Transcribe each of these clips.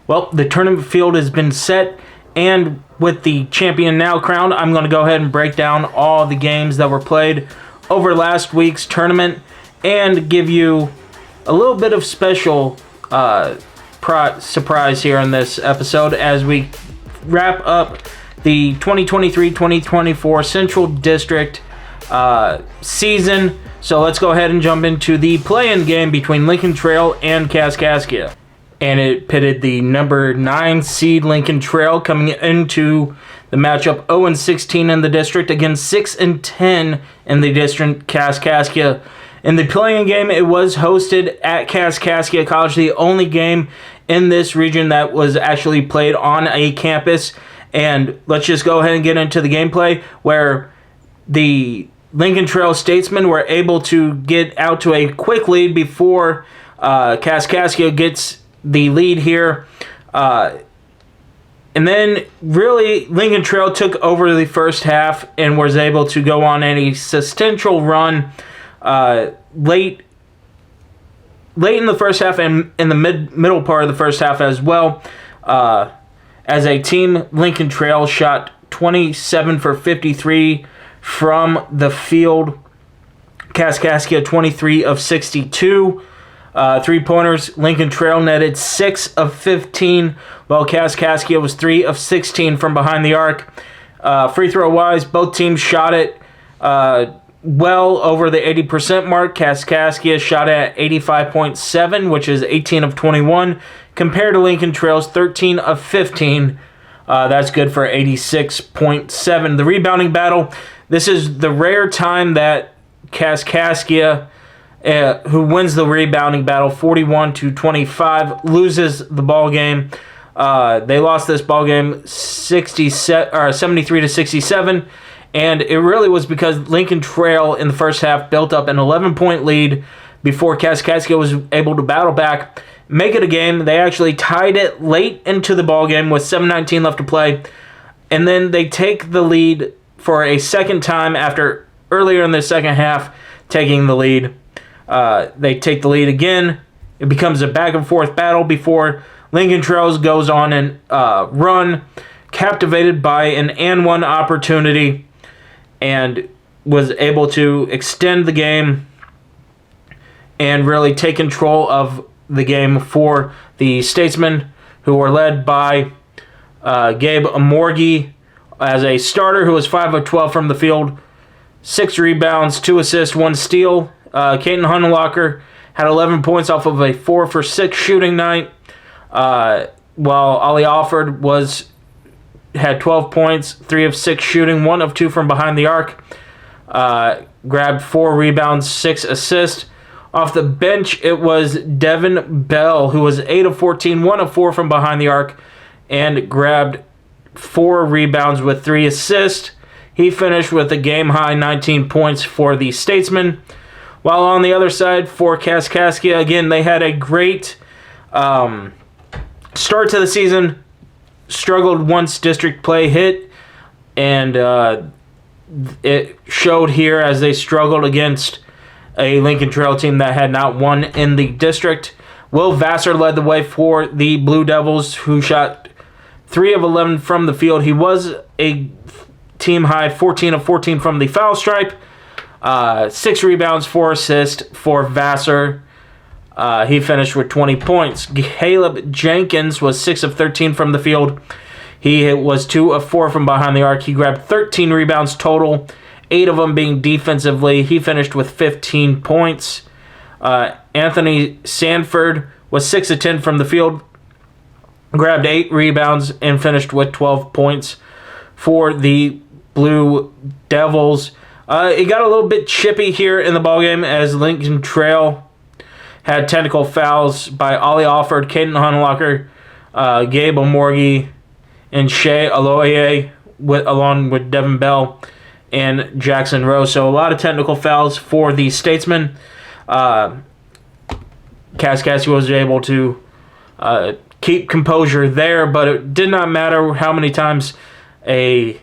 Well, the tournament field has been set, and with the champion now crowned, I'm going to go ahead and break down all the games that were played over last week's tournament and give you a little bit of special surprise here in this episode as we wrap up the 2023-2024 Central District season. So let's go ahead and jump into the play-in game between Lincoln Trail and Kaskaskia. And it pitted the number 9 seed Lincoln Trail coming into the matchup 0-16 in the district against 6-10 in the district Kaskaskia. In the play-in game, it was hosted at Kaskaskia College, the only game in this region that was actually played on a campus. And let's just go ahead and get into the gameplay where the Lincoln Trail Statesmen were able to get out to a quick lead before Kaskaskia gets the lead here. And then really Lincoln Trail took over the first half and was able to go on a substantial run late in the first half and in the middle part of the first half as well. As a team, Lincoln Trail shot 27 for 53 from the field. Kaskaskia 23 of 62. Three-pointers, Lincoln Trail netted 6 of 15, while Kaskaskia was 3 of 16 from behind the arc. Free throw-wise, both teams shot it well over the 80% mark. Kaskaskia shot at 85.7, which is 18 of 21, compared to Lincoln Trail's 13 of 15. That's good for 86.7. The rebounding battle, this is the rare time that Kaskaskia, who wins the rebounding battle 41-25, loses the ball game. They lost this ball game 73-67, and it really was because Lincoln Trail in the first half built up an 11-point lead before Kaskaskia was able to battle back, make it a game. They actually tied it late into the ball game with 7:19 left to play, and then they take the lead for a second time after earlier in the second half taking the lead. They take the lead again. It becomes a back-and-forth battle before Lincoln Trails goes on and run, captivated by an and-one opportunity, and was able to extend the game and really take control of the game for the Statesmen, who were led by Gabe Amorgi as a starter, who was 5 of 12 from the field, 6 rebounds, 2 assists, 1 steal. Caden Hunlocker had 11 points off of a 4 for 6 shooting night, while Ollie Alford had 12 points, 3 of 6 shooting, 1 of 2 from behind the arc, grabbed 4 rebounds, 6 assists. Off the bench, it was Devin Bell, who was 8 of 14, 1 of 4 from behind the arc, and grabbed 4 rebounds with 3 assists. He finished with a game-high 19 points for the Statesmen. While on the other side, for Kaskaskia, again, they had a great start to the season, struggled once district play hit, and it showed here as they struggled against a Lincoln Trail team that had not won in the district. Will Vassar led the way for the Blue Devils, who shot 3 of 11 from the field. He was a team-high 14 of 14 from the foul stripe. 6 rebounds, 4 assists for Vassar. He finished with 20 points. Caleb Jenkins was 6 of 13 from the field. He was 2 of 4 from behind the arc. He grabbed 13 rebounds total, 8 of them being defensively. He finished with 15 points. Anthony Sanford was 6 of 10 from the field, grabbed 8 rebounds, and finished with 12 points for the Blue Devils. It got a little bit chippy here in the ballgame as Lincoln Trail had technical fouls by Ollie Alford, Caden Hunlocker, Gabe Amorgi, and Shea Aloye, along with Devin Bell and Jackson Rose. So a lot of technical fouls for the Statesmen. Kaskaskia was able to keep composure there, but it did not matter how many times a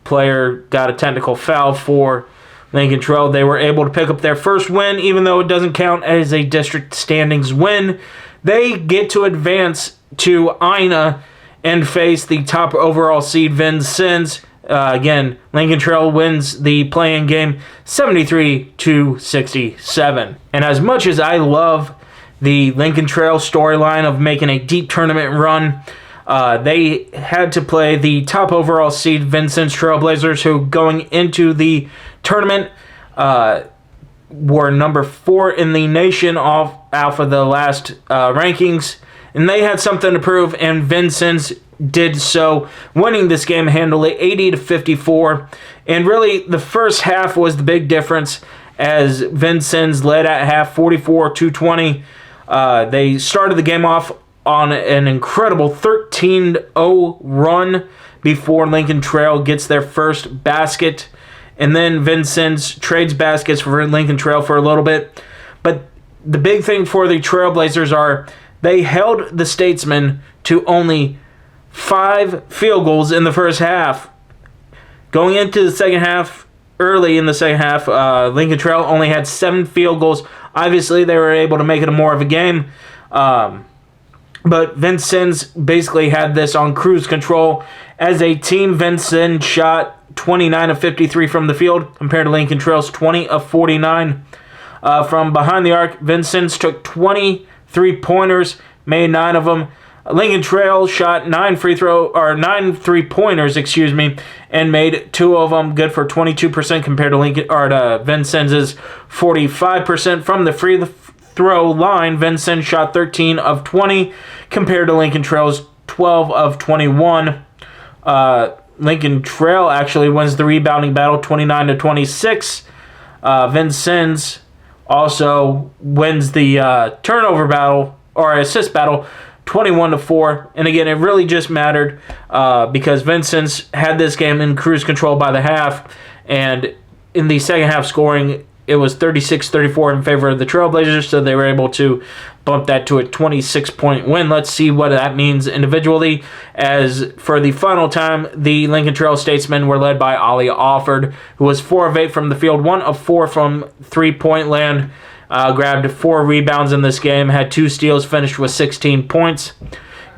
player got a technical foul for Lincoln Trail. They were able to pick up their first win, even though it doesn't count as a district standings win. they get to advance to Ina and face the top overall seed Vincennes. Again, Lincoln Trail wins the play-in game 73-67. And as much as I love the Lincoln Trail storyline of making a deep tournament run, they had to play the top overall seed Vincennes Trailblazers, who going into the tournament were number 4 in the nation off of the last rankings. And they had something to prove, and Vincennes did so, winning this game handily 80-54. And really, the first half was the big difference, as Vincennes led at half 44-20. They started the game off on an incredible 13-0 run before Lincoln Trail gets their first basket. And then Vincennes trades baskets for Lincoln Trail for a little bit. But the big thing for the Trailblazers are they held the Statesmen to only 5 field goals in the first half. Going into the second half, early in the second half, Lincoln Trail only had 7 field goals. Obviously, they were able to make it more of a game. But Vincennes basically had this on cruise control. As a team, Vincennes shot 29 of 53 from the field, compared to Lincoln Trail's 20 of 49. From behind the arc, Vincennes took 20 3-pointers, made 9 of them. Lincoln Trail shot 9 3-pointers, and made 2 of them, good for 22% compared to Vincennes' 45%. From the free throw line, Vincennes shot 13 of 20 compared to Lincoln Trail's 12 of 21. Lincoln Trail actually wins the rebounding battle 29-26. Vincennes also wins the turnover battle, or assist battle, 21-4. And again, it really just mattered because Vincennes had this game in cruise control by the half, and in the second half scoring, it was 36-34 in favor of the Trailblazers, so they were able to bump that to a 26-point win. Let's see what that means individually. As for the final time, the Lincoln Trail Statesmen were led by Ollie Alford, who was 4 of 8 from the field, 1 of 4 from three-point land, grabbed 4 rebounds in this game, had 2 steals, finished with 16 points.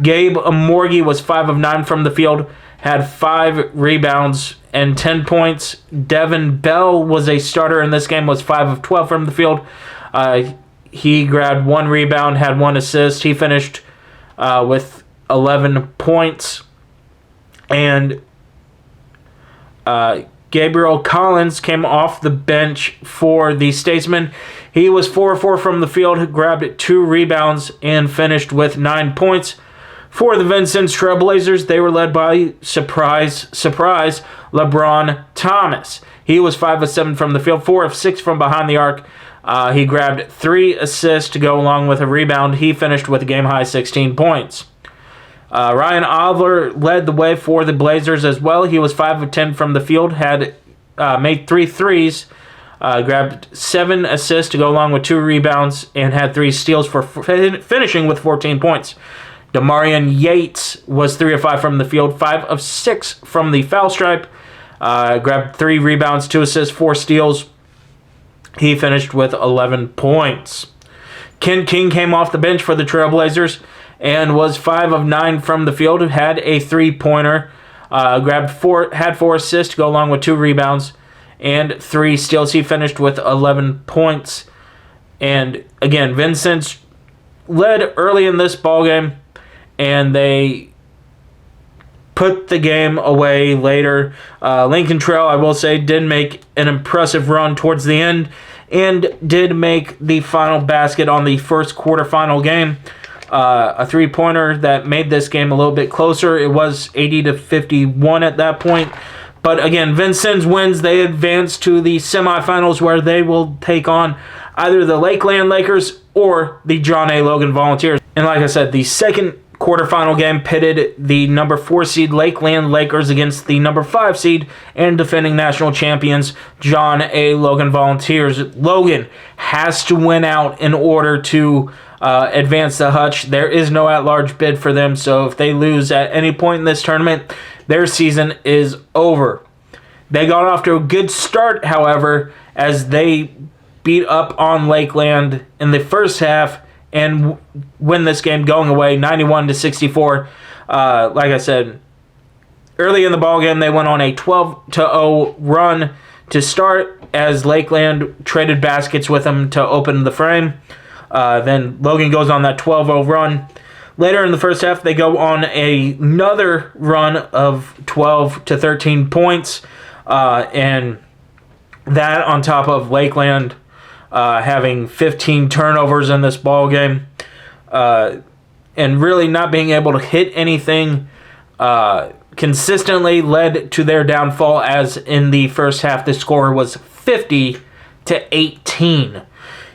Gabe Morgie was 5 of 9 from the field, had 5 rebounds and 10 points. Devin Bell was a starter in this game, was 5 of 12 from the field. He grabbed 1 rebound, had 1 assist. He finished with 11 points. And Gabriel Collins came off the bench for the Statesmen. He was 4 of 4 from the field, grabbed 2 rebounds, and finished with 9 points. For the Vincennes Trailblazers, they were led by, surprise, LeBron Thomas. He was 5 of 7 from the field, 4 of 6 from behind the arc. He grabbed 3 assists to go along with a rebound. He finished with a game-high 16 points. Ryan Adler led the way for the Blazers as well. He was 5 of 10 from the field, had made 3 threes, grabbed 7 assists to go along with 2 rebounds, and had 3 steals for finishing with 14 points. Demarion Yates was 3 of 5 from the field, 5 of 6 from the foul stripe, grabbed 3 rebounds, 2 assists, 4 steals. He finished with 11 points. Ken King came off the bench for the Trailblazers and was 5 of 9 from the field, had a 3-pointer, had 4 assists to go along with 2 rebounds and 3 steals. He finished with 11 points. And again, Vincennes led early in this ballgame, and they put the game away later. Lincoln Trail, I will say, did make an impressive run towards the end and did make the final basket on the first quarterfinal game. A 3-pointer that made this game a little bit closer. It was 80-51 at that point. But again, Vincennes wins. They advance to the semifinals, where they will take on either the Lakeland Lakers or the John A. Logan Volunteers. And like I said, the second quarterfinal game pitted the number 4 seed Lakeland Lakers against the number 5 seed and defending national champions John A. Logan Volunteers. Logan has to win out in order to advance the Hutch. There is no at-large bid for them, so if they lose at any point in this tournament, their season is over. They got off to a good start, however, as they beat up on Lakeland in the first half and win this game going away 91-64. Like I said, early in the ballgame, they went on a 12-0 run to start as Lakeland traded baskets with them to open the frame. Then Logan goes on that 12-0 run. Later in the first half, they go on another run of 12 to 13 points. And that on top of Lakeland having 15 turnovers in this ball game. And really not being able to hit anything consistently led to their downfall, as in the first half, the score was 50-18.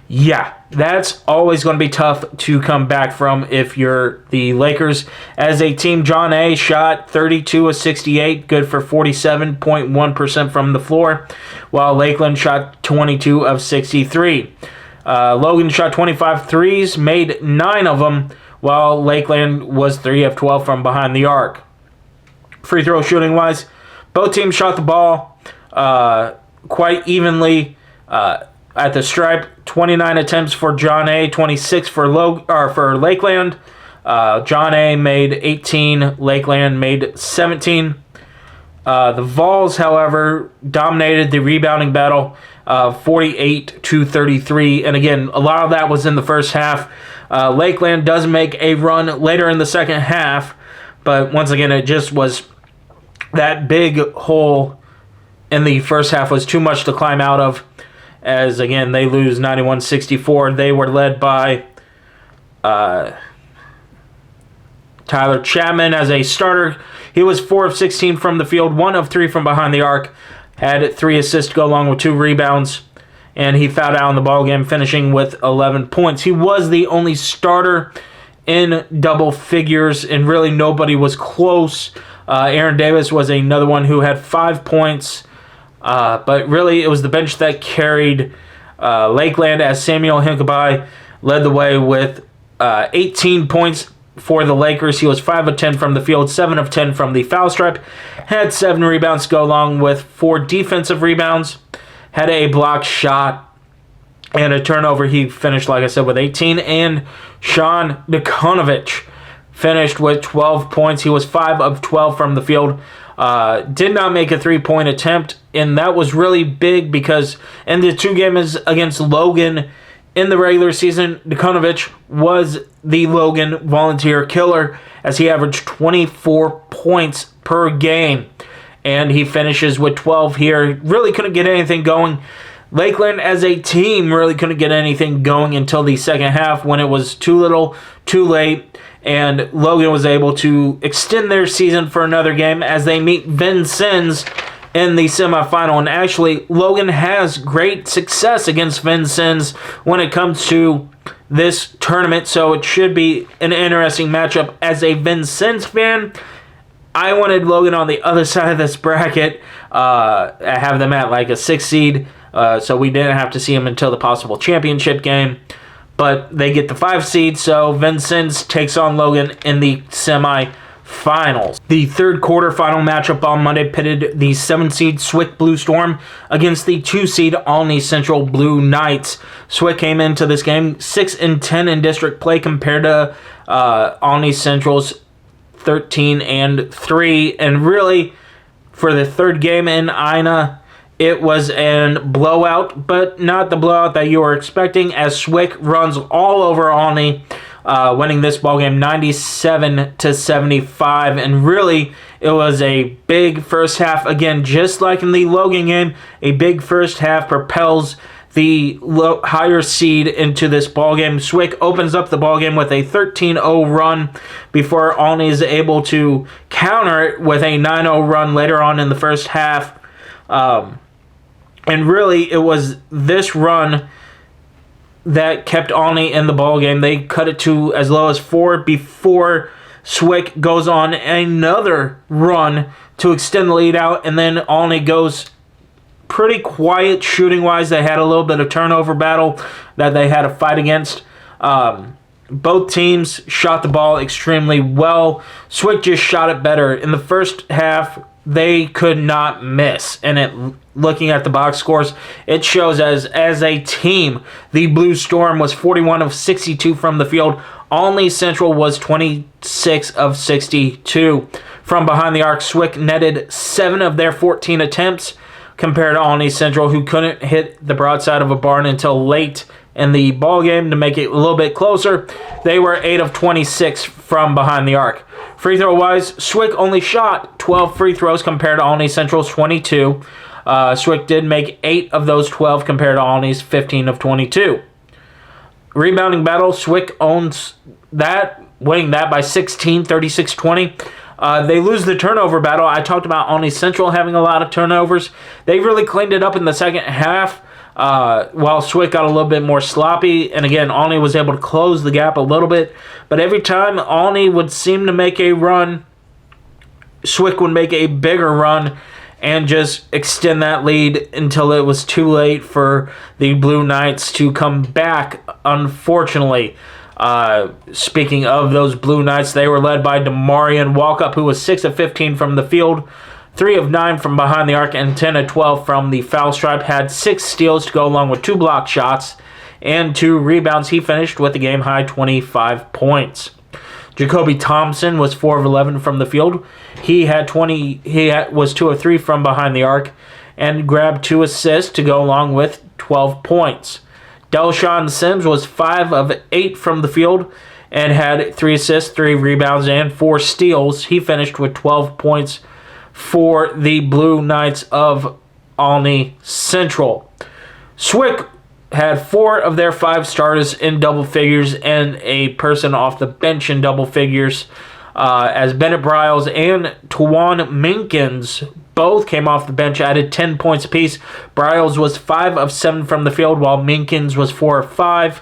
Yeah, that's always going to be tough to come back from if you're the Lakers. As a team, John A. shot 32 of 68, good for 47.1% from the floor, while Lakeland shot 22 of 63. Logan shot 25 threes, made 9 of them, while Lakeland was 3 of 12 from behind the arc. Free throw shooting-wise, both teams shot the ball quite evenly at the stripe. 29 attempts for John A., 26 for Lakeland. John A. made 18, Lakeland made 17. The Vols, however, dominated the rebounding battle, 48-33. And again, a lot of that was in the first half. Lakeland does make a run later in the second half, but once again, it just was that big hole in the first half was too much to climb out of. As, again, they lose 91-64. They were led by Tyler Chapman as a starter. He was 4 of 16 from the field, 1 of 3 from behind the arc. Had 3 assists to go along with 2 rebounds. And he fouled out in the ballgame, finishing with 11 points. He was the only starter in double figures, and really nobody was close. Aaron Davis was another one who had 5 points. But really, it was the bench that carried Lakeland, as Samuel Hinkabai led the way with 18 points for the Lakers. He was 5 of 10 from the field, 7 of 10 from the foul stripe, had 7 rebounds to go along with 4 defensive rebounds, had a blocked shot, and a turnover. He finished, like I said, with 18. And Sean Nikonovic finished with 12 points. He was 5 of 12 from the field. Did not make a 3-point attempt, and that was really big because in the 2 games against Logan in the regular season, Nikonovic was the Logan volunteer killer, as he averaged 24 points per game, and he finishes with 12 here. Really couldn't get anything going. Lakeland as a team really couldn't get anything going until the second half, when it was too little, too late, and Logan was able to extend their season for another game as they meet Vincennes in the semifinal. And actually, Logan has great success against Vincennes when it comes to this tournament, so it should be an interesting matchup. As a Vincennes fan, I wanted Logan on the other side of this bracket. I have them at like a 6 seed, so we didn't have to see them until the possible championship game. But they get the 5 seed, so Vincennes takes on Logan in the semifinals. The third quarterfinal matchup on Monday pitted the 7 seed Swick Blue Storm against the 2 seed Olney Central Blue Knights. Swick came into this game 6-10 in district play compared to Olney Central's 13-3, and really for the third game in Ina, it was a blowout, but not the blowout that you were expecting, as Swick runs all over Olney, winning this ballgame 97-75. And really, it was a big first half. Again, just like in the Logan game, a big first half propels the higher seed into this ballgame. Swick opens up the ballgame with a 13-0 run before Olney is able to counter it with a 9-0 run later on in the first half. And really, it was this run that kept Olney in the ballgame. They cut it to as low as 4 before Swick goes on another run to extend the lead out, and then Olney goes pretty quiet shooting-wise. They had a little bit of turnover battle that they had to fight against. Both teams shot the ball extremely well. Swick just shot it better. In the first half, they could not miss. And looking at the box scores, it shows as a team, the Blue Storm was 41 of 62 from the field. Olney Central was 26 of 62. From behind the arc, Swick netted 7 of their 14 attempts, compared to Olney Central, who couldn't hit the broadside of a barn until late in the ball game to make it a little bit closer. They were 8 of 26 from behind the arc. Free throw wise, Swick only shot 12 free throws compared to Olney Central's 22. Swick did make 8 of those 12 compared to Olney's 15 of 22. Rebounding battle, Swick owns that, winning that by 16, 36-20. They lose the turnover battle. I talked about Olney Central having a lot of turnovers. They really cleaned it up in the second half, while Swick got a little bit more sloppy. And again, Olney was able to close the gap a little bit. But every time Olney would seem to make a run, Swick would make a bigger run and just extend that lead until it was too late for the Blue Knights to come back, unfortunately. Speaking of those Blue Knights, they were led by Demarion Walkup, who was 6 of 15 from the field, 3 of 9 from behind the arc, and 10 of 12 from the foul stripe. Had 6 steals to go along with 2 block shots and 2 rebounds. He finished with a game-high 25 points. Jacoby Thompson was 4 of 11 from the field. He was 2 of 3 from behind the arc and grabbed 2 assists to go along with 12 points. Delshawn Sims was 5 of 8 from the field and had 3 assists, 3 rebounds, and 4 steals. He finished with 12 points for the Blue Knights of Olney Central. Swick had 4 of their 5 starters in double figures and a person off the bench in double figures, as Bennett Briles and Tawan Minkins both came off the bench, added 10 points apiece. Briles was 5 of 7 from the field, while Minkins was 4 of 5.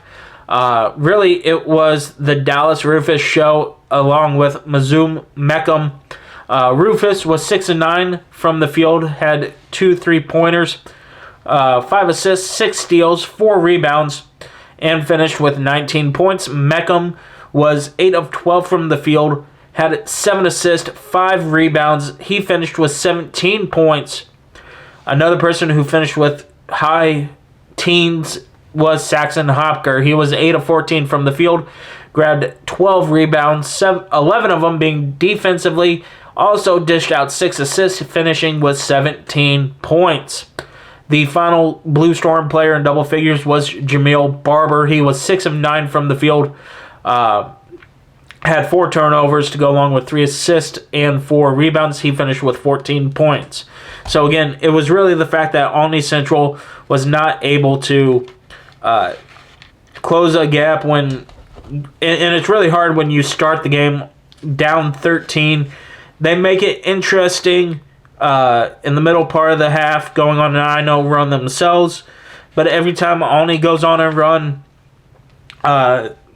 Really, it was the Dallas Rufus show along with Mazum Meckham. Rufus was 6 of 9 from the field, had 2 3-pointers, 5 assists, 6 steals, 4 rebounds, and finished with 19 points. Meckham was 8 of 12 from the field, had 7 assists, 5 rebounds. He finished with 17 points. Another person who finished with high teens was Saxon Hopker. He was 8 of 14 from the field, grabbed 12 rebounds, 11 of them being defensively. Also dished out 6 assists, finishing with 17 points. The final Blue Storm player in double figures was Jameel Barber. He was 6 of 9 from the field, had 4 turnovers to go along with 3 assists and 4 rebounds. He finished with 14 points. So again, it was really the fact that Olney Central was not able to close a gap when, and it's really hard when you start the game down 13. They make it interesting in the middle part of the half, going on an 9-0 run themselves. But every time Olney goes on a run,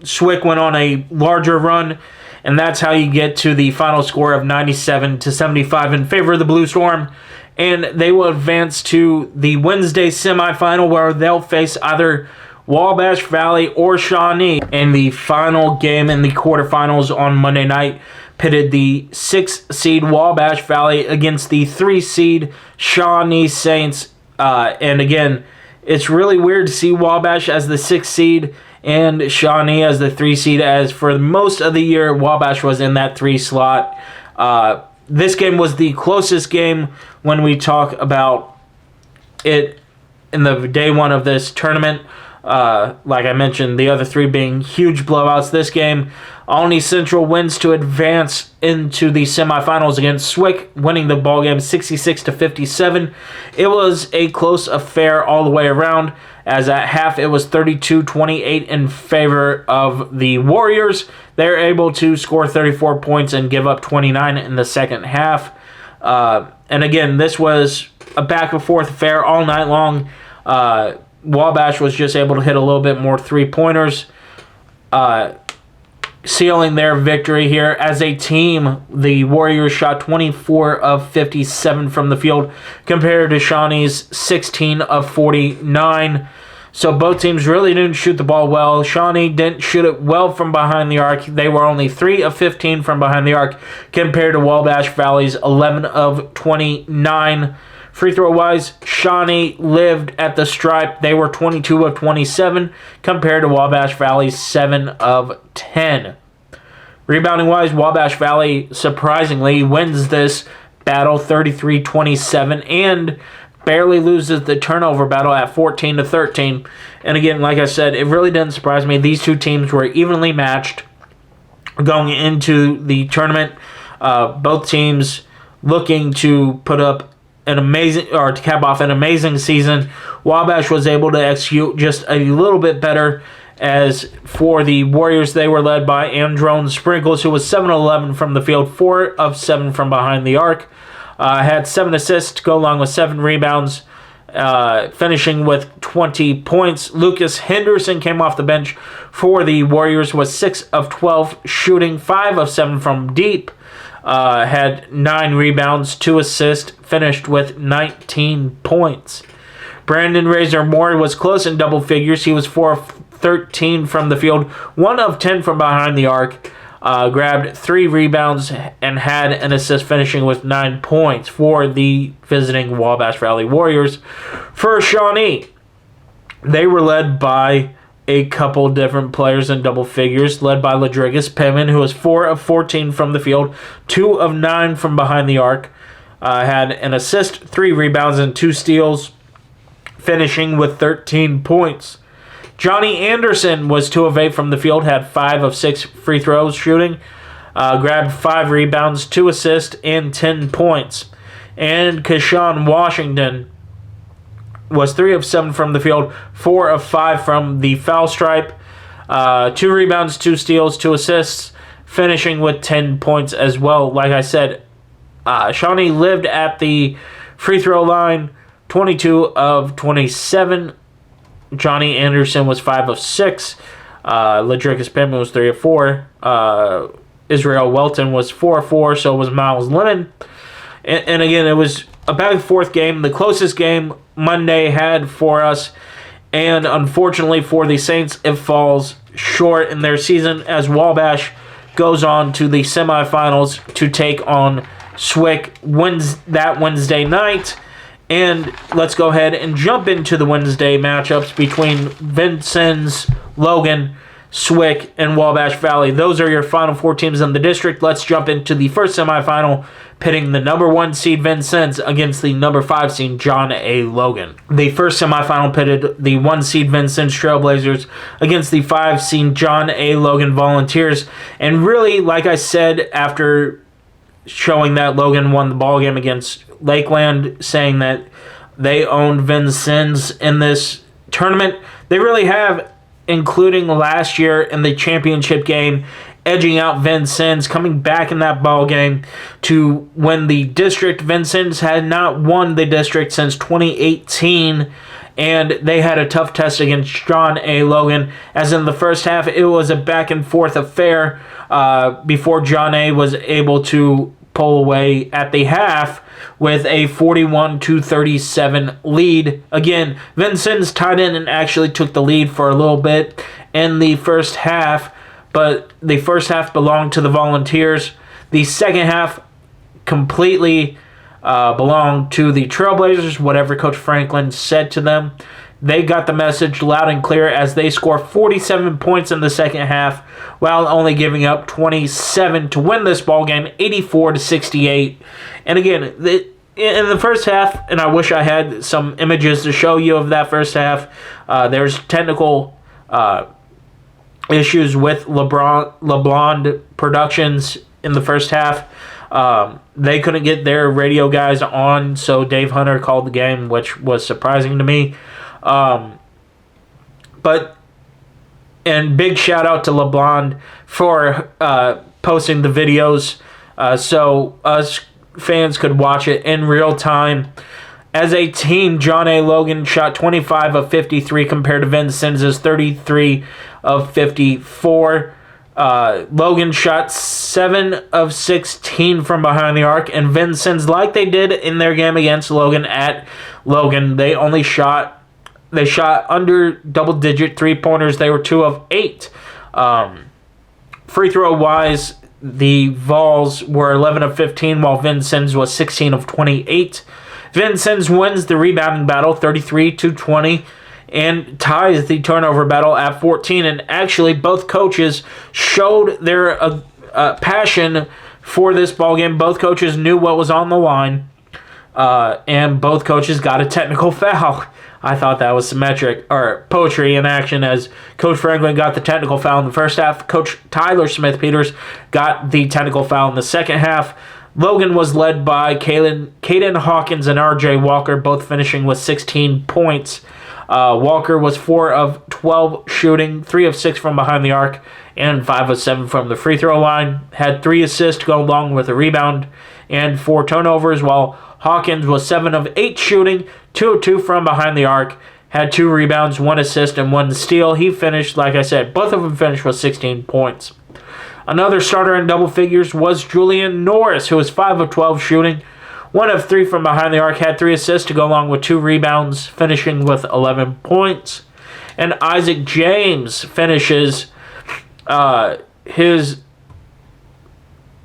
Swick went on a larger run, and that's how you get to the final score of 97-75 in favor of the Blue Storm. And they will advance to the Wednesday semifinal, where they'll face either Wabash Valley or Shawnee. And the final game in the quarterfinals on Monday night pitted the 6th seed Wabash Valley against the 3 seed Shawnee Saints. And again, it's really weird to see Wabash as the 6th seed and Shawnee as the 3 seed, as for most of the year, Wabash was in that 3 slot. This game was the closest game when we talk about it in the day 1 of this tournament. Like I mentioned, the other 3 being huge blowouts. This game, Olney Central wins to advance into the semifinals against Swick, winning the ball game 66-57. It was a close affair all the way around, as at half it was 32-28 in favor of the Warriors. They're able to score 34 points and give up 29 in the second half. And again, this was a back-and-forth affair all night long. Wabash was just able to hit a little bit more 3-pointers, sealing their victory here. As a team, the Warriors shot 24 of 57 from the field, compared to Shawnee's 16 of 49. So both teams really didn't shoot the ball well. Shawnee didn't shoot it well from behind the arc. They were only 3 of 15 from behind the arc compared to Wabash Valley's 11 of 29. Free throw wise, Shawnee lived at the stripe. They were 22 of 27 compared to Wabash Valley's 7 of 10. Rebounding wise, Wabash Valley surprisingly wins this battle 33-27 and barely loses the turnover battle at 14-13. And again, like I said, it really didn't surprise me. These two teams were evenly matched going into the tournament. Both teams looking to put up an amazing, or to cap off an amazing season. Wabash was able to execute just a little bit better. As for the Warriors, they were led by Androne Sprinkles, who was 7-11 from the field, 4 of 7 from behind the arc. Had 7 assists to go along with 7 rebounds, finishing with 20 points. Lucas Henderson came off the bench for the Warriors, was 6 of 12 shooting, 5 of 7 from deep. Had 9 rebounds, 2 assists, finished with 19 points. Brandon Razor Moore was close in double figures. He was 4 of 13 from the field, 1 of 10 from behind the arc. Grabbed 3 rebounds and had an assist, finishing with 9 points for the visiting Wabash Valley Warriors. For Shawnee, they were led by a couple different players in double figures, led by Ladrigus Pittman, who was 4 of 14 from the field, 2 of 9 from behind the arc. Had an assist, 3 rebounds, and 2 steals, finishing with 13 points. Johnny Anderson was 2 of 8 from the field, had 5 of 6 free throws shooting, grabbed 5 rebounds, 2 assists, and 10 points. And Keshawn Washington was 3 of 7 from the field, 4 of 5 from the foul stripe, 2 rebounds, 2 steals, 2 assists, finishing with 10 points as well. Like I said, Shawnee lived at the free throw line, 22 of 27. Johnny Anderson was 5 of 6. Ladrigus Pittman was 3 of 4. Israel Welton was 4 of 4. So was Miles Lemon. And again, it was a back and forth game. The closest game Monday had for us. And unfortunately for the Saints, it falls short in their season as Wabash goes on to the semifinals to take on Swick that Wednesday night. And let's go ahead and jump into the Wednesday matchups between Vincennes, Logan, Swick, and Wabash Valley. Those are your final 4 teams in the district. Let's jump into the first semifinal, pitting the number 1 seed Vincennes against the number 5 seed John A. Logan. The first semifinal pitted the 1 seed Vincennes Trailblazers against the 5 seed John A. Logan Volunteers. And really, like I said, after showing that Logan won the ball game against Lakeland, saying that they owned Vincennes in this tournament, they really have, including last year in the championship game, edging out Vincennes, coming back in that ball game to win the district. Vincennes had not won the district since 2018, and they had a tough test against John A. Logan, as in the first half it was a back and forth affair before John A. was able to pull away at the half with a 41-37 lead. Again, Vincennes tied in and actually took the lead for a little bit in the first half, but the first half belonged to the Volunteers. The second half completely belonged to the Trailblazers, whatever Coach Franklin said to them. They got the message loud and clear as they score 47 points in the second half while only giving up 27 to win this ball game, 84-68. And again, in the first half, and I wish I had some images to show you of that first half, there's technical issues with LeBlanc Productions in the first half. They couldn't get their radio guys on, so Dave Hunter called the game, which was surprising to me. And big shout out to LeBlanc for posting the videos so us fans could watch it in real time. As a team, John A. Logan shot 25 of 53 compared to Vincennes' 33 of 54. Logan shot 7 of 16 from behind the arc, and Vincennes, like they did in their game against Logan at Logan, they only shot They shot under double-digit three-pointers. They were 2 of 8. Free throw-wise, the Vols were 11 of 15, while Vincennes was 16 of 28. Vincennes wins the rebounding battle 33-20 and ties the turnover battle at 14. And actually, both coaches showed their passion for this ballgame. Both coaches knew what was on the line, and both coaches got a technical foul. I thought that was poetry in action, as Coach Franklin got the technical foul in the first half. Coach Tyler Smith-Peters got the technical foul in the second half. Logan was led by Caden Hawkins and R.J. Walker, both finishing with 16 points. Walker was 4 of 12 shooting, 3 of 6 from behind the arc, and 5 of 7 from the free throw line. Had 3 assists to go along with a rebound and 4 turnovers, while Hawkins was 7 of 8 shooting, 2 of 2 from behind the arc, had 2 rebounds, 1 assist, and 1 steal. He finished, like I said, both of them finished with 16 points. Another starter in double figures was Julian Norris, who was 5 of 12 shooting, 1 of 3 from behind the arc, had 3 assists to go along with 2 rebounds, finishing with 11 points. And Isaac James finishes his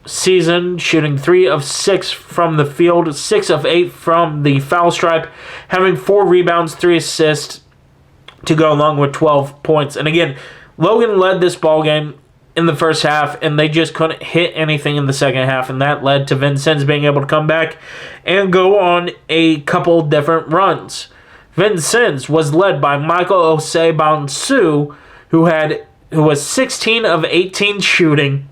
season shooting 3 of 6 from the field, 6 of 8 from the foul stripe, having 4 rebounds, 3 assists to go along with 12 points. And again, Logan led this ball game in the first half, and they just couldn't hit anything in the second half, and that led to Vincennes being able to come back and go on a couple different runs. Vincennes was led by Michael Osei-Bonsu, who was 16 of 18 shooting,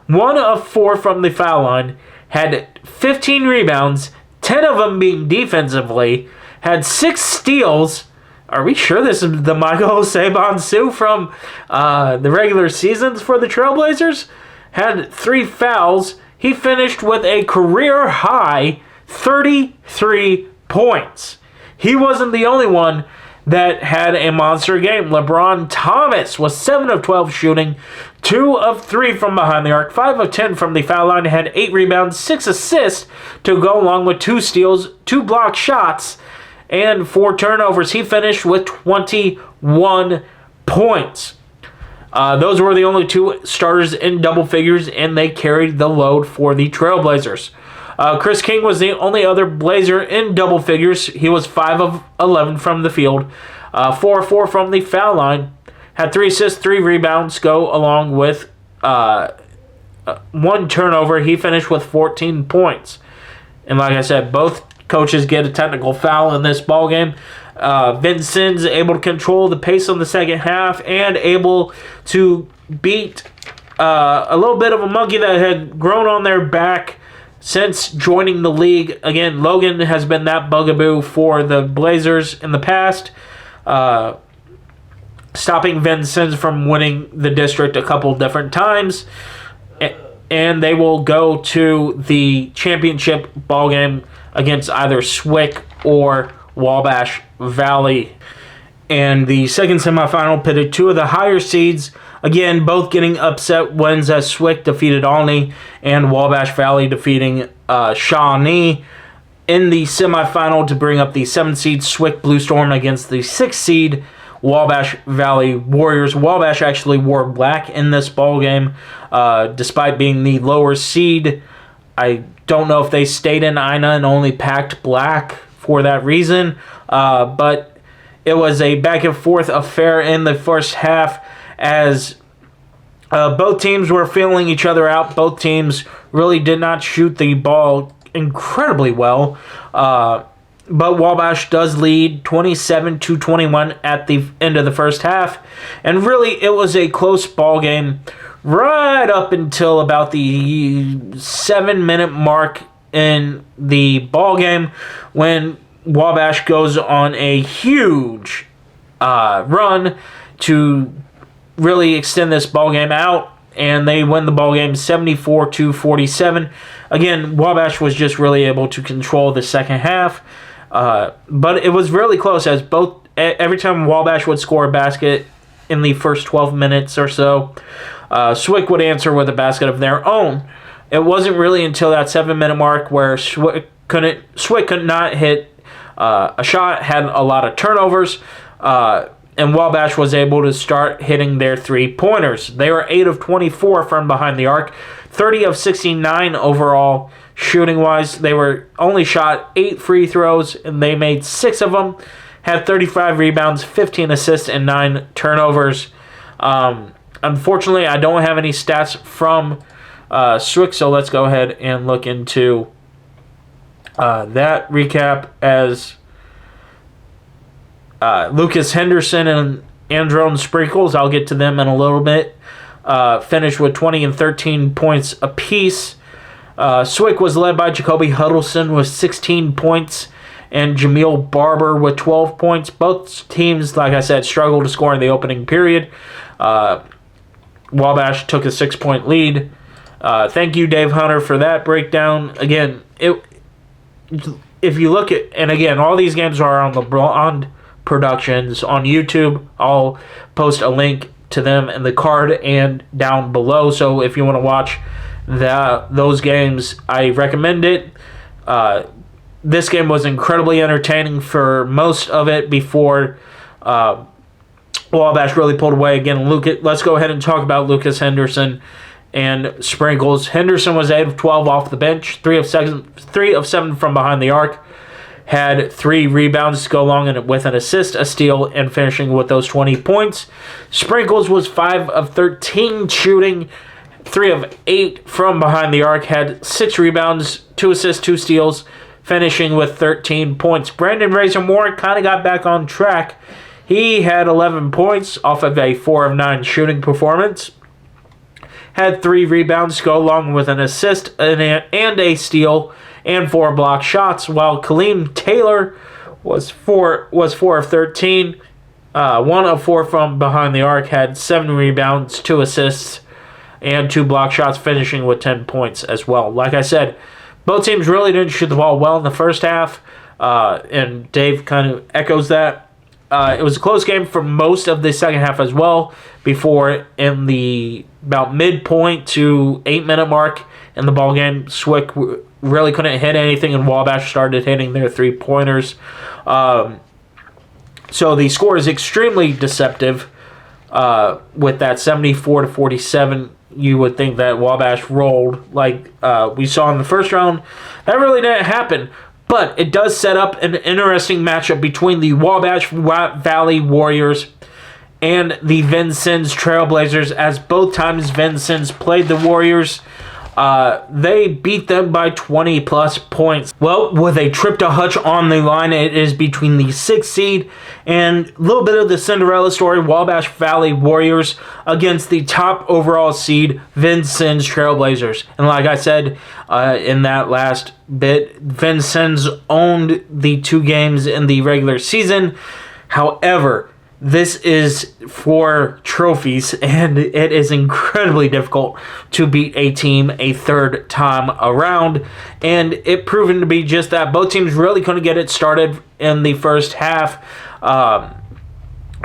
1 of 4 from the foul line, had 15 rebounds, 10 of them being defensively, had 6 steals. Are we sure this is the Michael Osei-Bonsu from the regular seasons for the Trailblazers? Had 3 fouls. He finished with a career-high 33 points. He wasn't the only one that had a monster game. LeBron Thomas was 7 of 12 shooting, 2 of 3 from behind the arc, 5 of 10 from the foul line, had 8 rebounds, 6 assists to go along with 2 steals, 2 blocked shots, and 4 turnovers. He finished with 21 points. Those were the only 2 starters in double figures, and they carried the load for the Trailblazers. Chris King was the only other Blazer in double figures. He was 5 of 11 from the field, 4 of 4 from the foul line, had 3 assists, 3 rebounds, go along with 1 turnover. He finished with 14 points. And like I said, both coaches get a technical foul in this ballgame. Vincennes able to control the pace on the second half and able to beat a little bit of a monkey that had grown on their back since joining the league. Again, Logan has been that bugaboo for the Blazers in the past, stopping Vincennes from winning the district a couple different times. And they will go to the championship ballgame against either Swick or Wabash Valley. And the second semifinal pitted 2 of the higher seeds, again, both getting upset wins as Swick defeated Olney and Wabash Valley defeating Shawnee. In the semifinal to bring up the 7th seed, Swick Blue Storm against the 6th seed, Wabash Valley Warriors. Wabash actually wore black in this ballgame, despite being the lower seed. I don't know if they stayed in Ina and only packed black for that reason, but it was a back-and-forth affair in the first half as both teams were feeling each other out. Both teams really did not shoot the ball incredibly well, but Wabash does lead 27-21 at the end of the first half, and really it was a close ball game right up until about the 7-minute mark in the ball game when Wabash goes on a huge run to really extend this ball game out, and they win the ball game 74-47. Again, Wabash was just really able to control the second half, but it was really close as every time Wabash would score a basket in the first 12 minutes or so, Swick would answer with a basket of their own. It wasn't really until that 7-minute mark where Swick could not hit a shot, had a lot of turnovers. And Wabash was able to start hitting their three-pointers. They were 8 of 24 from behind the arc, 30 of 69 overall shooting-wise. They were only shot 8 free throws, and they made 6 of them. Had 35 rebounds, 15 assists, and 9 turnovers. Unfortunately, I don't have any stats from Swick, so let's go ahead and look into that recap as Lucas Henderson and Andron Sprinkles, I'll get to them in a little bit, finished with 20 and 13 points apiece. Swick was led by Jacoby Huddleston with 16 points and Jameel Barber with 12 points. Both teams, like I said, struggled to score in the opening period. Wabash took a 6-point lead. Thank you, Dave Hunter, for that breakdown. Again, if you look at, and again, all these games are on LeBron Productions on YouTube. I'll post a link to them in the card and down below. So if you want to watch those games, I recommend it. This game was incredibly entertaining for most of it before Wabash really pulled away. Again, let's go ahead and talk about Lucas Henderson and Sprinkles. Henderson was 8 of 12 off the bench, 3 of 7 from behind the arc. Had 3 rebounds to go along with an assist, a steal, and finishing with those 20 points. Sprinkles was 5 of 13 shooting, 3 of 8 from behind the arc. Had 6 rebounds, 2 assists, 2 steals, finishing with 13 points. Brandon Razor-Moore kind of got back on track. He had 11 points off of a 4 of 9 shooting performance. Had 3 rebounds to go along with an assist and a steal and 4 block shots, while Kaleem Taylor was 4 of 13, 1 of 4 from behind the arc, had 7 rebounds, 2 assists, and 2 block shots, finishing with 10 points as well. Like I said, both teams really didn't shoot the ball well in the first half, and Dave kind of echoes that. It was a close game for most of the second half as well, before in the about midpoint to 8-minute mark in the ball game, Swick really couldn't hit anything, and Wabash started hitting their three-pointers. So the score is extremely deceptive with that 74-47. You would think that Wabash rolled like we saw in the first round. That really didn't happen, but it does set up an interesting matchup between the Wabash Valley Warriors and the Vincennes Trailblazers, as both times Vincennes played the Warriors, they beat them by 20-plus points. Well, with a trip to Hutch on the line, it is between the 6th seed and a little bit of the Cinderella story, Wabash Valley Warriors against the top overall seed, Vincennes Trailblazers. And like I said in that last bit, Vincennes owned the 2 games in the regular season. However, this is for trophies, and it is incredibly difficult to beat a team a third time around, and it proven to be just that. Both teams really couldn't get it started in the first half.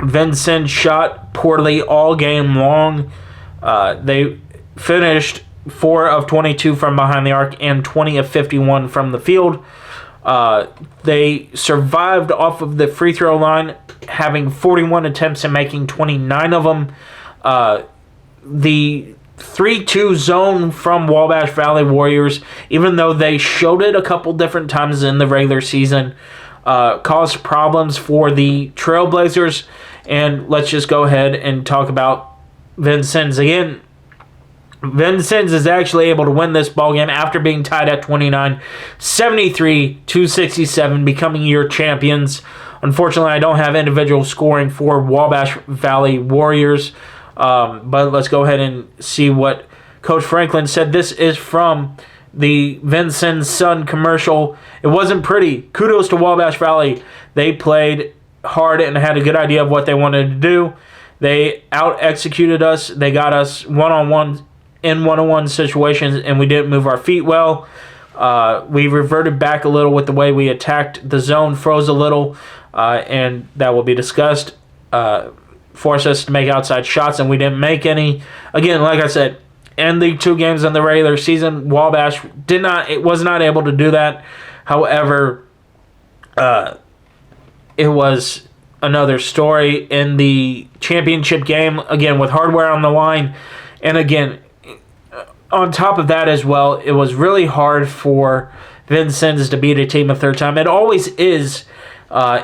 Vincennes shot poorly all game long. They finished 4 of 22 from behind the arc and 20 of 51 from the field. They survived off of the free throw line, having 41 attempts and making 29 of them. The 3-2 zone from Wabash Valley Warriors, even though they showed it a couple different times in the regular season, caused problems for the Trailblazers. And let's just go ahead and talk about Vincennes again. Vincennes is actually able to win this ballgame after being tied at 29, 73-67, becoming your champions. Unfortunately, I don't have individual scoring for Wabash Valley Warriors, but let's go ahead and see what Coach Franklin said. This is from the Vincennes Sun commercial. It wasn't pretty. Kudos to Wabash Valley. They played hard and had a good idea of what they wanted to do. They out-executed us. They got us one-on-one situations, and we didn't move our feet well. We reverted back a little with the way we attacked the zone, froze a little, and that will be discussed. Forced us to make outside shots, and we didn't make any. Again, like I said, in the 2 games in the regular season, Wabash was not able to do that. However, it was another story in the championship game, again, with hardware on the line. And again, on top of that as well, it was really hard for Vincennes to beat a team a third time. It always is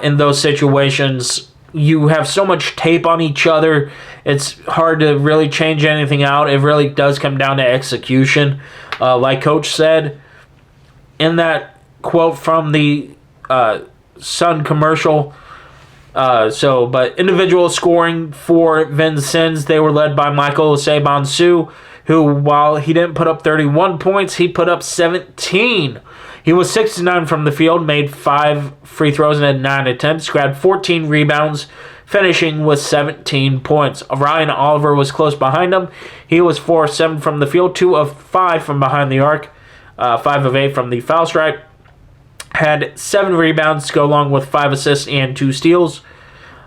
in those situations. You have so much tape on each other, it's hard to really change anything out. It really does come down to execution. Like Coach said in that quote from the Sun commercial. But individual scoring for Vincennes, they were led by Michael Osei-Bonsu, who, while he didn't put up 31 points, he put up 17. He was 6-9 from the field, made 5 free throws and had 9 attempts, grabbed 14 rebounds, finishing with 17 points. Ryan Oliver was close behind him. He was 4 of 7 from the field, 2 of 5 from behind the arc, 5 of 8 from the foul stripe. Had 7 rebounds to go along with 5 assists and 2 steals.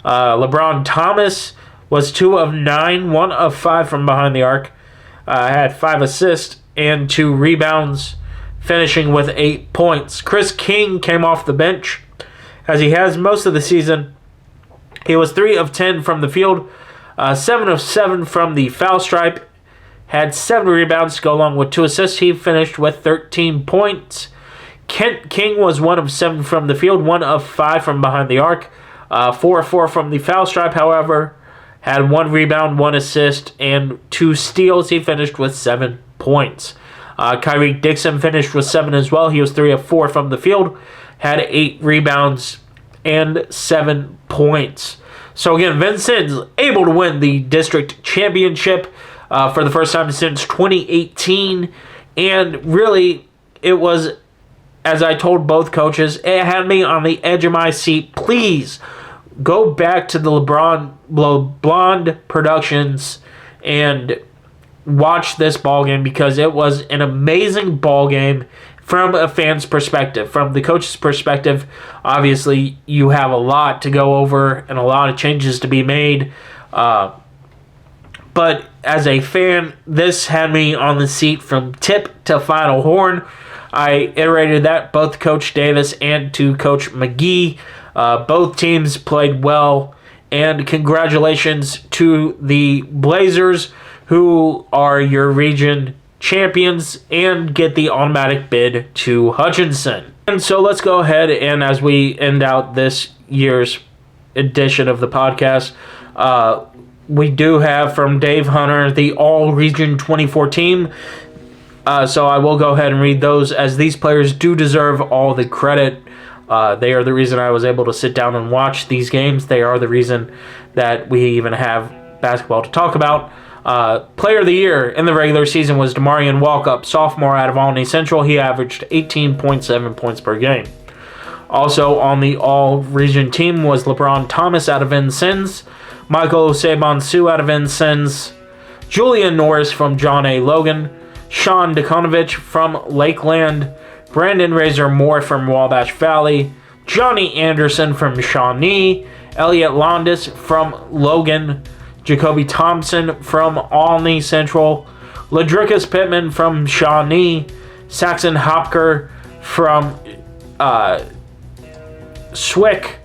LeBron Thomas was 2 of 9, 1 of 5 from behind the arc. Had 5 assists and 2 rebounds, finishing with 8 points. Chris King came off the bench, as he has most of the season. He was 3 of 10 from the field, 7 of 7 from the foul stripe, had 7 rebounds to go along with 2 assists. He finished with 13 points. Kent King was 1 of 7 from the field, 1 of 5 from behind the arc, 4 of 4 from the foul stripe, however. Had 1 rebound, 1 assist, and 2 steals. He finished with 7 points. Kyrie Dixon finished with 7 as well. He was 3 of 4 from the field, had 8 rebounds, and 7 points. So again, Vincennes able to win the district championship for the first time since 2018. And really, it was, as I told both coaches, it had me on the edge of my seat. Please go back to the LeBlond Productions and watch this ball game, because it was an amazing ball game from a fan's perspective. From the coach's perspective, obviously you have a lot to go over and a lot of changes to be made. But as a fan, this had me on the seat from tip to final horn. I iterated that both Coach Davis and to Coach McGee. Both teams played well, and congratulations to the Blazers, who are your region champions and get the automatic bid to Hutchinson. And so let's go ahead, and as we end out this year's edition of the podcast, we do have from Dave Hunter the All-Region 24 team. So I will go ahead and read those, as these players do deserve all the credit. They are the reason I was able to sit down and watch these games. They are the reason that we even have basketball to talk about. Player of the year in the regular season was Demarion Walkup, sophomore out of Olney Central. He averaged 18.7 points per game. Also on the all-region team was LeBron Thomas out of Vincennes, Michael Osei-Bonsu out of Vincennes, Julian Norris from John A. Logan, Sean Dekonovich from Lakeland, Brandon Razor Moore from Wabash Valley, Johnny Anderson from Shawnee, Elliot Londas from Logan, Jacoby Thompson from Olney Central, Ladricus Pittman from Shawnee, Saxon Hopker from Swick,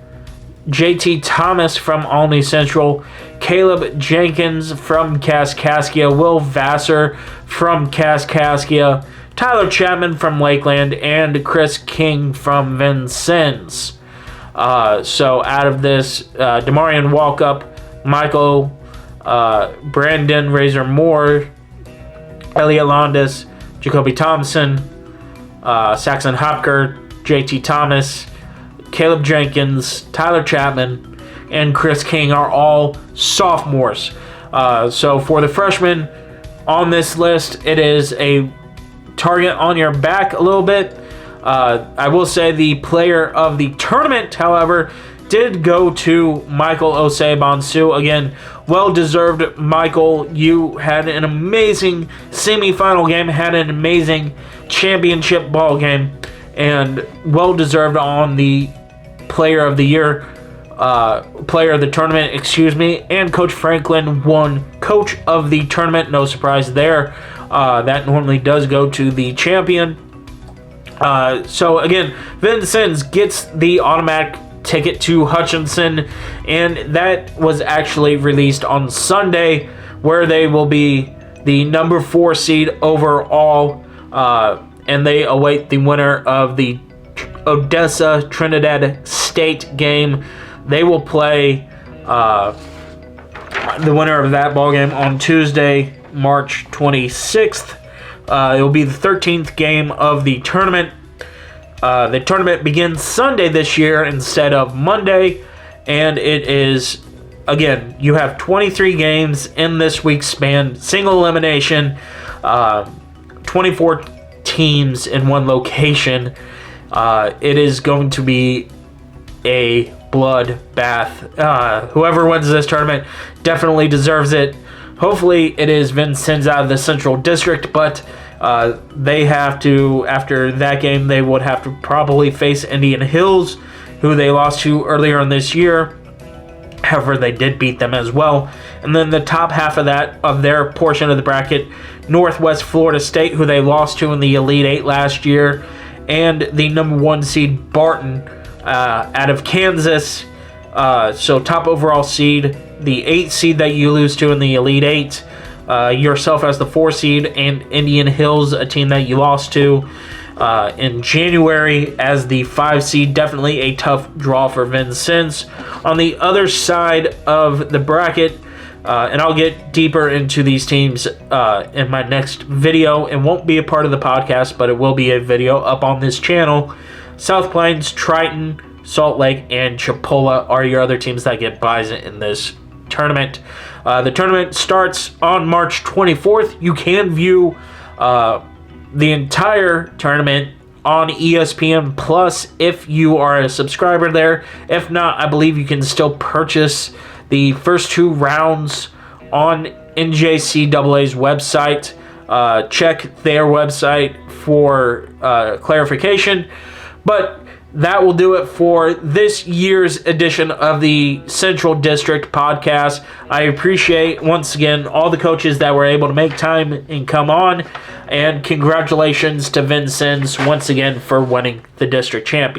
JT Thomas from Olney Central, Caleb Jenkins from Kaskaskia, Will Vassar from Kaskaskia, Tyler Chapman from Lakeland, and Chris King from Vincennes. So out of this, Demarion Walkup, Michael, Brandon Razor Moore, Elliot Londas, Jacoby Thompson, Saxon Hopker, JT Thomas, Caleb Jenkins, Tyler Chapman, and Chris King are all sophomores. So for the freshmen on this list, it is a target on your back a little bit. I will say the player of the tournament, however, did go to Michael Osei-Bonsu. Again, well-deserved, Michael. You had an amazing semifinal game, had an amazing championship ball game, and well-deserved on the player of the year, player of the tournament, and Coach Franklin won Coach of the Tournament. No surprise there. That normally does go to the champion. So again, Vincennes gets the automatic ticket to Hutchinson, and that was actually released on Sunday, where they will be the number 4 seed overall, and they await the winner of the Odessa Trinidad State game. They will play the winner of that ball game on Tuesday, March 26th. It will be the 13th game of the tournament. The tournament begins Sunday this year instead of Monday, and it is, again, you have 23 games in this week's span, single elimination, 24 teams in one location. It is going to be a bloodbath. Whoever wins this tournament definitely deserves it. Hopefully it is Vincennes out of the Central District, but they have to, after that game, they would have to probably face Indian Hills, who they lost to earlier in this year. However, they did beat them as well. And then the top half of their portion of the bracket, Northwest Florida State, who they lost to in the Elite Eight last year, and the number 1 seed Barton out of Kansas. So top overall seed, the 8th seed that you lose to in the Elite Eight, yourself as the 4 seed, and Indian Hills, a team that you lost to in January as the 5 seed. Definitely a tough draw for Vincennes. On the other side of the bracket, and I'll get deeper into these teams in my next video. It won't be a part of the podcast, but it will be a video up on this channel. South Plains, Triton, Salt Lake, and Chipola are your other teams that get buys in this tournament. The tournament starts on March 24th. You can view the entire tournament on ESPN Plus if you are a subscriber there. If not, I believe you can still purchase the first 2 rounds on NJCAA's website. Check their website for clarification. But that will do it for this year's edition of the Central District podcast. I appreciate, once again, all the coaches that were able to make time and come on. And congratulations to Vincennes once again for winning the district championship.